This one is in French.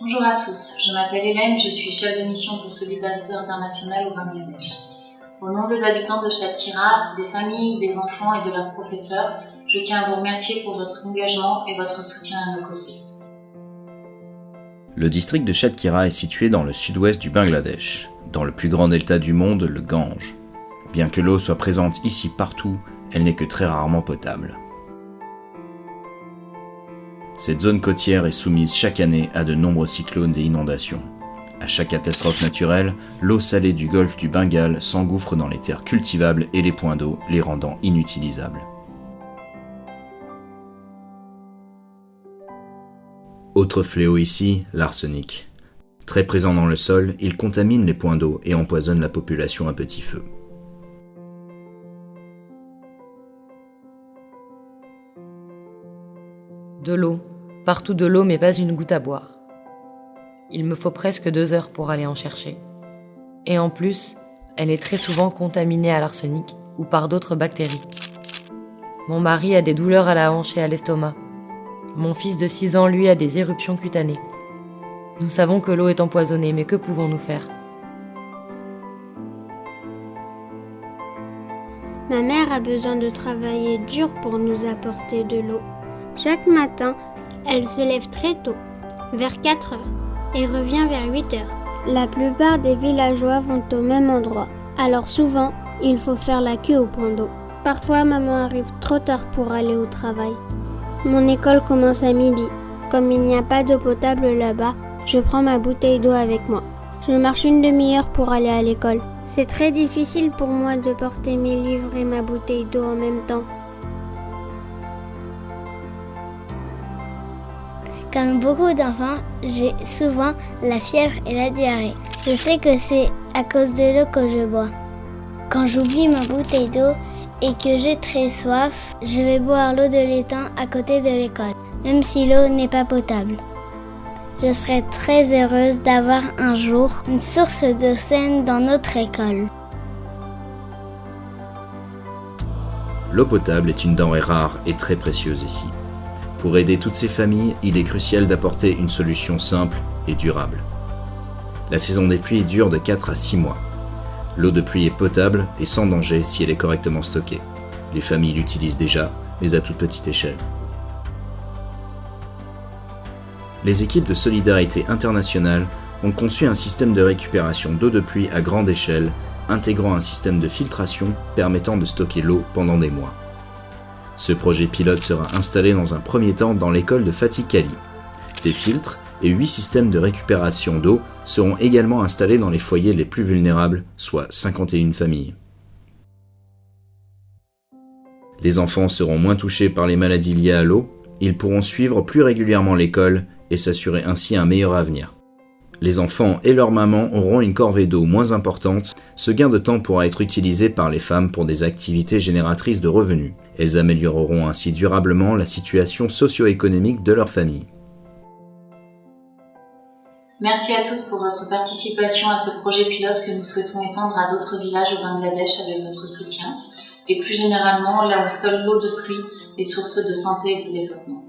Bonjour à tous, je m'appelle Hélène, je suis chef de mission pour Solidarité Internationale au Bangladesh. Au nom des habitants de Shatkhira, des familles, des enfants et de leurs professeurs, je tiens à vous remercier pour votre engagement et votre soutien à nos côtés. Le district de Shatkhira est situé dans le sud-ouest du Bangladesh, dans le plus grand delta du monde, le Gange. Bien que l'eau soit présente ici partout, elle n'est que très rarement potable. Cette zone côtière est soumise chaque année à de nombreux cyclones et inondations. À chaque catastrophe naturelle, l'eau salée du golfe du Bengale s'engouffre dans les terres cultivables et les points d'eau, les rendant inutilisables. Autre fléau ici, l'arsenic. Très présent dans le sol, il contamine les points d'eau et empoisonne la population à petit feu. De l'eau. Partout de l'eau, mais pas une goutte à boire. Il me faut presque 2 heures pour aller en chercher. Et en plus, elle est très souvent contaminée à l'arsenic ou par d'autres bactéries. Mon mari a des douleurs à la hanche et à l'estomac. Mon fils de 6 ans, lui, a des éruptions cutanées. Nous savons que l'eau est empoisonnée, mais que pouvons-nous faire ? Ma mère a besoin de travailler dur pour nous apporter de l'eau. Chaque matin, elle se lève très tôt, vers 4 heures, et revient vers 8 heures. La plupart des villageois vont au même endroit, alors souvent, il faut faire la queue au point d'eau. Parfois, maman arrive trop tard pour aller au travail. Mon école commence à midi. Comme il n'y a pas d'eau potable là-bas, je prends ma bouteille d'eau avec moi. Je marche une demi-heure pour aller à l'école. C'est très difficile pour moi de porter mes livres et ma bouteille d'eau en même temps. Comme beaucoup d'enfants, j'ai souvent la fièvre et la diarrhée. Je sais que c'est à cause de l'eau que je bois. Quand j'oublie ma bouteille d'eau et que j'ai très soif, je vais boire l'eau de l'étang à côté de l'école, même si l'eau n'est pas potable. Je serais très heureuse d'avoir un jour une source d'eau saine dans notre école. L'eau potable est une denrée rare et très précieuse ici. Pour aider toutes ces familles, il est crucial d'apporter une solution simple et durable. La saison des pluies dure de 4 à 6 mois. L'eau de pluie est potable et sans danger si elle est correctement stockée. Les familles l'utilisent déjà, mais à toute petite échelle. Les équipes de Solidarité Internationale ont conçu un système de récupération d'eau de pluie à grande échelle, intégrant un système de filtration permettant de stocker l'eau pendant des mois. Ce projet pilote sera installé dans un premier temps dans l'école de Fatih Kali. Des filtres et 8 systèmes de récupération d'eau seront également installés dans les foyers les plus vulnérables, soit 51 familles. Les enfants seront moins touchés par les maladies liées à l'eau, ils pourront suivre plus régulièrement l'école et s'assurer ainsi un meilleur avenir. Les enfants et leurs mamans auront une corvée d'eau moins importante. Ce gain de temps pourra être utilisé par les femmes pour des activités génératrices de revenus. Elles amélioreront ainsi durablement la situation socio-économique de leur famille. Merci à tous pour votre participation à ce projet pilote que nous souhaitons étendre à d'autres villages au Bangladesh avec votre soutien, et plus généralement là où seule l'eau de pluie est source de santé et de développement.